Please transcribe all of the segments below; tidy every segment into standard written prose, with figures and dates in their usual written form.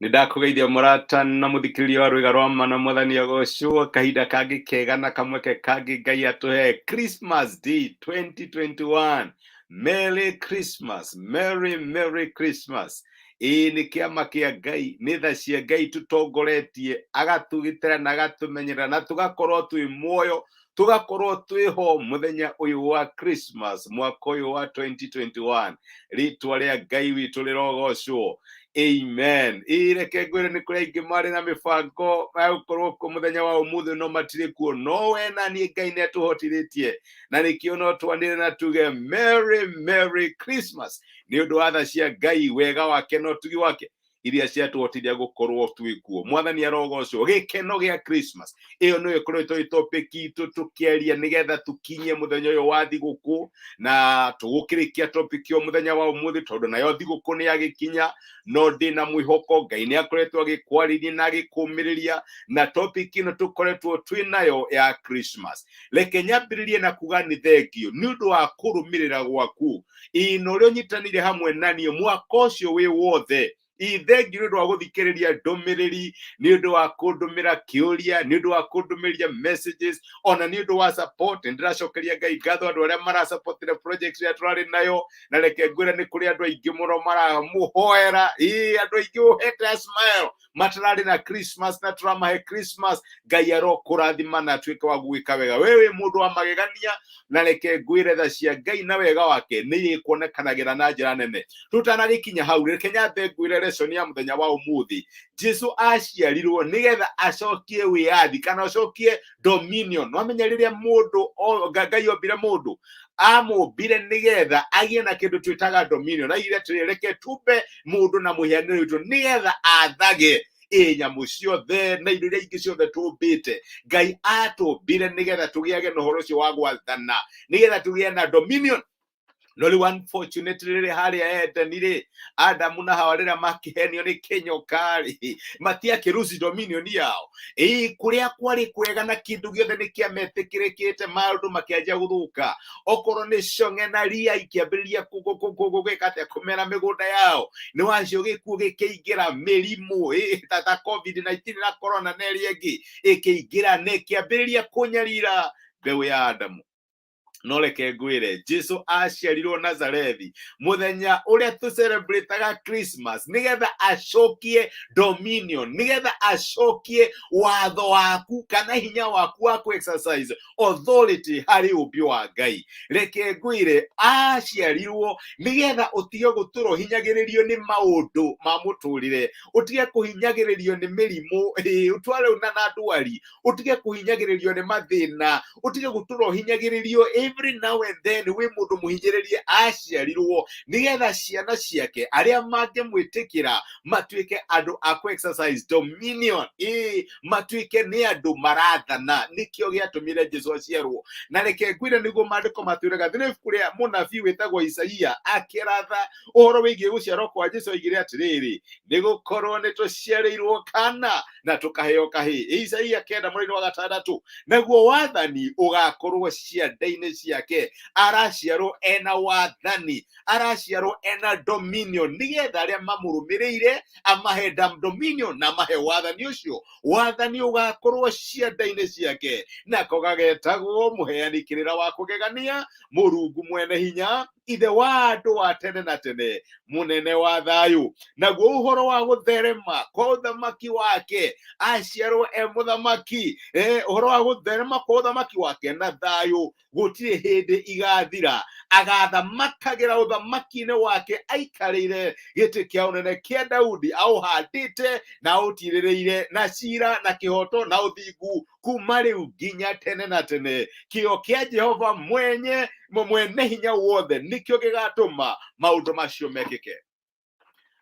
Nidakugeithia murata na muthikiriria wa rwiga rwa mana mwathani agocwo kahinda kangi kega na kamweke kangi Ngai atuhe Christmas Day 2021. Merry Christmas, Merry Christmas. Ni kiama kia Ngai, ni tha cia Ngai tutongoretie agatugitira na agatumenyera na tugakorwo twi muoyo, tugakorwo twiho muthenya uyu wa Christmas mwaka uyu wa 2021. Ritwa ria Ngai witu rirogocwo. Amen. Ireke ngwire ni kuria ingi mari na mibango gukorwo ku muthenya wa umuthi no matire kuo, no we na ni Ngai ni atuhotiritie na nikio no twanire na tuge Merry Christmas ni undu wa tha cia Ngai, wega wake no tugi wake iria ciatuhotithia gukorwo twi kuo. Mwathani arogocwo. Gikeno gia Christmas iyo no ikoretwo topic itu tukieria nigetha tukinye muthenya uyu wa thiguku, na tugukirikia topic yo muthenya wa umuthi tondu nayo thiguku ni agikinya, no ndina mwihoko Ngai ni akoretwo agikwariria na agikumiriria, na topic ino tukoretwo twi nayo ya Christmas. Reke nyambiririe na kuga ni thengio ni undu wa kurumirira gwaku ino rio nyitanire hamwe nani mwaka ucio wi wothe. Thengi ni undu wa guthikiriria ndumiriri, ni undu wa kundumira kiuria, ni undu wa kundumiriria messages, ona ni undu wa support. Ndiracokeria Ngai ngatho andu aria mara support the project ya turari nayo, na reke ngwire ni kuri andu aingi muno mara muhoera andu aingi uhete smile matarari na Christmas na turamahe Christmas. Ngai arokurathima na twika wa gwika wega. Wewe mundu wa magegania, na reke ngwire tha cia Ngai na wega wake ni ikuonekanagira na njira nene. Tutanagikinya hau, reke nyambe ngwire lesson ya muthenya wa umuthi. Jesu aciarirwo nigetha acokie wiathi kana acokie dominion. Wamenya riria mundu Ngai ombire mundu amumbire nigetha agie na kindu twitaga dominion, na ile reke tumbe mundu na muhianiro witu nigetha athage nyamu ciothe na indo iria ingĩ ciothe tumbite. Ngai atumbire nigetha tugiage na uhoro ucio wa gwathana, nigetha tugie na dominion. No riu unfortunately riri haria Edenire Adamu na Hawa riria makihenio ni kinyokari matiakiruci dominion yao. Kuria kwari kwega na kindu giothe ni kiametikirikite, maundu makianjia guthuka. Okorwo ni cong'e na ria ikiambiriria gukate kumera migunda yao, ni wacio gikuo gikiingira mirimu ta COVID-19 na corona na ria ingi ikiingira ne kiambiriria kunyarira mbeu ya Adamu. No reke ngwire Jesu aciarirwo Nazarethi muthenya uria tu celebrataga Christmas nigetha acokie dominion, nigetha acokie watho waku kana hinya waku wa ku exercise authority hari ubio wa Ngai. Reke ngwire aciarirwo nigetha utige guturo hinyagiririo ni maundu ma muturire, utige kuhinyagiririo ni mirimu utware una na ndwari, utige kuhinyagiririo ni mathina, utige guturo hinyagiririo every now and then. We mundu muhinyiririe aciarirwo nigetha ciana ciake aria mangimwitikira matuike andu aku exercise dominion, matuike ni andu marathana. Nikio giatumire Jesu aciarwo. Na reke ngwire niguo mandiko matwiraga thire kuria munabii wetagwo Isaia akiratha uhoro wigie guciarwo kwa Jesu aigire atiriri nigukorwo ni tuciarirwo kana na tukaheo kahi. Isaia 9:6 naguo wathani ugakorwo ciande-ini ciake. Araciarwo ena wathani, araciarwo ena dominion, nigetha aria mamurumiriire amahe dominion na amahe wathani ucio. Wathani ugakorwo ciande-ini ciake, nako gagetagwo muheani kirira wa kugegania, Murungu mwene hinya, ithe wa andu wa tene na tene, munene wa thayu. Naguo uhoro wa gutherema kwa uthamaki wake, aciarwo muthamaki. Uhoro wa gutherema kwa uthamaki wake na thayu gutire hindi igathira. Agathamagira uthamaki-ini wake aikarire giti kia unene kia Daudi, auhandite na autiririire na cira na kihoto na uthingu kuma riu nginya tene na tene. Kio kia Jehova mwene hinya wothe nikio gigatuma maundu macio mekike.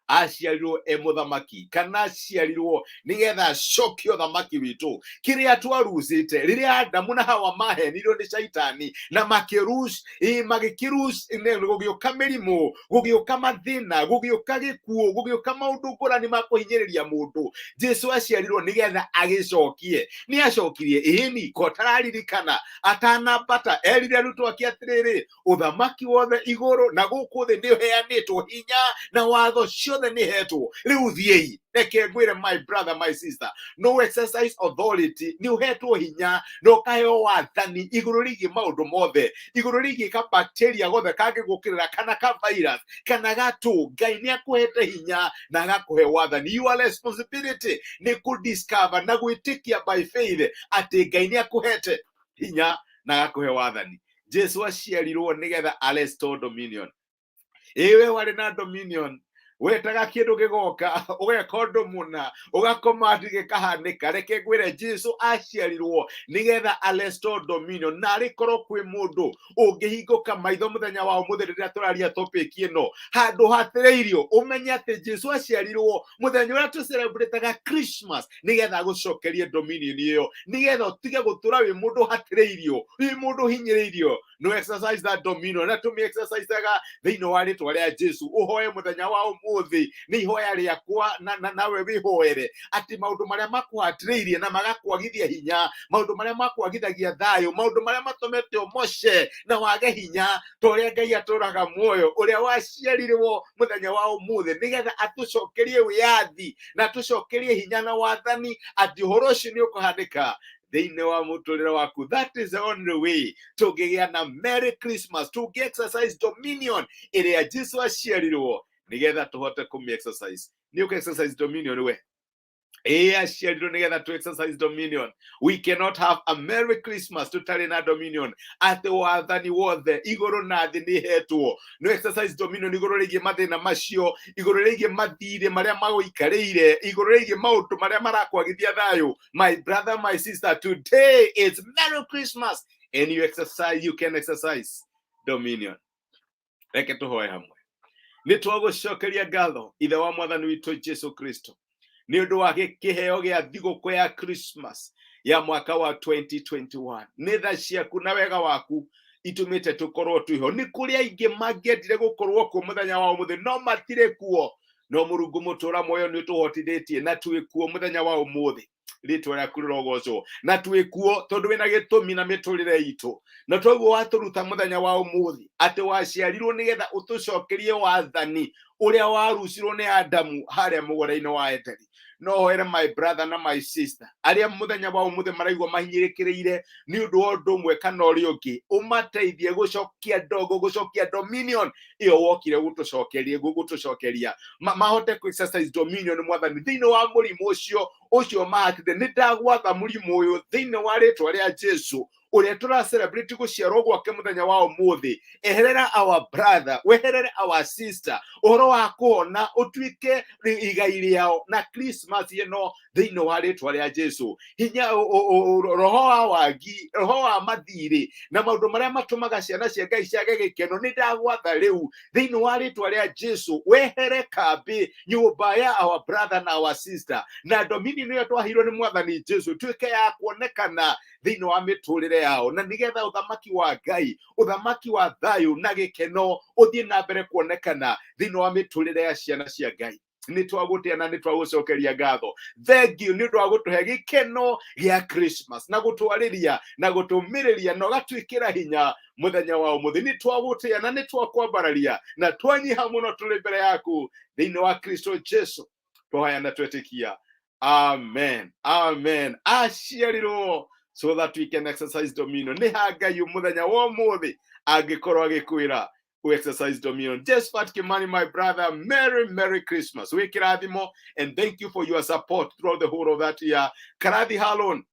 Aciarirwo muthamaki kana aciarirwo nigetha acokie uthamaki witu. Kiria twarucite riria Adamu na Hawa mahenirwo ni Shaitani na makirush magikirush gugiuka mirimu, gugiuka mathina, gugiuka gikuo, gugiuka maundu ngurani ma kuhinyiriria mundu. Jesu aciarirwo nigetha agicokie. Ni acokirie ni kotararikana atanambata erire arutwo ake atiriri uthamaki wothe iguru na guku thi ni uheanitwo hinya na watho cio wothe ni hetwo riu thiei reke ngwire my brother my sister no exercise authority ni uhetwo hinya no kaheo wathani iguru rigi maundu mothe iguru rigi ka bacteria gothe kangigukirira kana ka virus kana gatu Ngai ni akuhete hinya na agakuhe wathani your responsibility ni ku discover na gwitikia by faith ati Ngai ni akuhete hinya na agakuhe wathani Jesu aciarirwo nigetha arestore dominion ewe wari na dominion wetaga kindu gigoka ugeka undu muna ugakoma gikahanika reke ngwire Jesu aciarirwo nigetha arestore dominion na rikorwo kwi mundu ungihinguka maitho muthenya wa umuthi riria turaria topic ino handu hatireirio umenye ati Jesu aciarirwo muthenya uria tu celebrate Christmas nigetha gucokerie dominion iyo nigetha utige gutura wi mundu hatireirio wi mundu hinyiriirio no exercise that dominion na tumi exercise thiini wa ritwa ria Jesu uhoye muthenya wa umuthi ni ihoya riakwa nawe wihoere ati maundu maria makuhatiriirie na magakwagithia hinya maundu maria makwagithagia thayo maundu maria matomete omoshe na wage hinya toria Ngai aturaga muoyo uria waciarirwo muthenya wa umuthi nigetha atucokerie wiathi na atucokerie hinya na wathani ati uhoro ucio ni ukuhandika thiini wa muturire waku. That is the only way tugigia na Merry Christmas to exercise dominion iria Jesu aciarirwo nigetha tuhote kumi exercise ni exercise dominion we aciarirwo nigetha to exercise dominion. We cannot have a Merry Christmas tutari na dominion ati wathani wothe iguru na thi ni hetwo no exercise dominion iguru rigie mathina macio iguru rigie mathire maria maguikariire iguru rigie maundu maria marakwagithia thayo. My brother my sister, today is Merry Christmas and you can exercise dominion. Reke tuhoe hamwe ni twagucokeria ngatho ithe wa mwathani witu Jesu Kristo ni undu wa kiheo gia thiguku ya Christmas ya mwaka wa 2021 ni tha ciaku na wega waku itumite tukorwo twiho ni kuri aingi mangiendire gukorwo ku muthenya wa umuthi no matire kuo no Murungu mutura moyo ni tuhotithitie na twikuo muthenya wa umuthi ritwa riaku rirogocwo na twikuo tondu wina gitumi na miturire itu na twaguo waturuta muthenya wa umuthi ati waciarirwo nigetha utucokerie wathani uria warucirwo ni Adamu haria mugore-ini wa Edeni. No hoere my brother na my sister aria muthenya wa umuthi maraigwa mahinyirikireire ni undu wa undu umwe kana uri ungi umateithie gucokia ndogo gucokia dominion iyo wokire gutucokeria mahote ku exercise dominion mwathani thiini wa murimu ucio mahatire ni ndagwatha murimu uyu thiini wa ritwa ria Jesu uria tura celebrate guciarwo gwake muthenya wa umuthi. Eherera our brother weherere our sister uhoro wa kuona utwike igai riao na Christmas ino thiini wa ritwa ria Jesu. Hinya roho wa wagi roho wa mathiri na maundu maria matumaga ciana cia Ngai ciage gikeno ni ndagwatha riu thiini wa ritwa ria Jesu wehere kambi nyumba ya our brother na our sister na dominion iyo twahirwo ni mwathani Jesu twike ya kuonekana thiini wa miturire yao na nigetha uthamaki wa Ngai uthamaki wa thayo na gikeno uthie na mbere kuonekana thiini wa miturire ya ciana cia Ngai. Ni twagutia na ni twagucokeria ngatho. Thank you ni undu wa gutuhe gikeno gia Christmas na gutwariria na gutumiriria no gatwikira hinya muthenya wa umuthi. Ni twagutia na ni twakwambararia na twanyiha muno tuli mbere yaku thiini wa Kristo Jesu twohaya na twetikia. Amen, amen. Aciarirwo so that we can exercise dominion. Ni Ngai muthenya wa umuthi angikorwo agikwira who exercise dominion. Josephat Kimani, my brother, Merry Christmas. We kirathimo and thank you for your support throughout the whole of that year. Karathi Halon,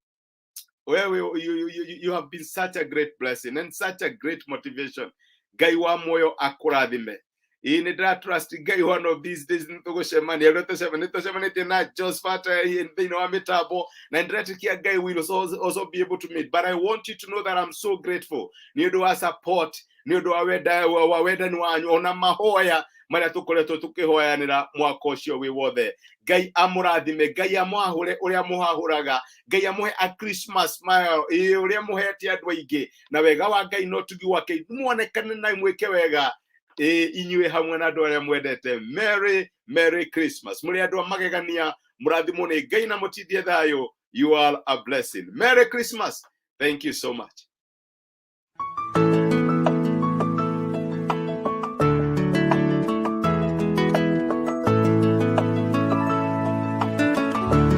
where you have been such a great blessing and such a great motivation. Ngai wa moyo akurathime. In the trust Ngai one of these days nitugucemania nitucemanite na Josephat thini wa mitabo na ndiretikia Ngai will also be able to meet. But I want you to know that I'm so grateful ni undu wa support ni undu wa wendani wanyu ona mahoya maria tukoretwo tukihoyanira mwaka ucio wi wothe. Ngai amurathime, Ngai amwahure uria muhahuraga, Ngai amuhe a Christmas smile uria muhete andu aingi na wega wa Ngai no tugi wake muonekane na mweke wega inywe hamwe na andu aria mwendete. Merry Christmas. Muri andu magegania murathimo ni Ngai na mutithie thayo. You are a blessing. Merry Christmas. Thank you so much.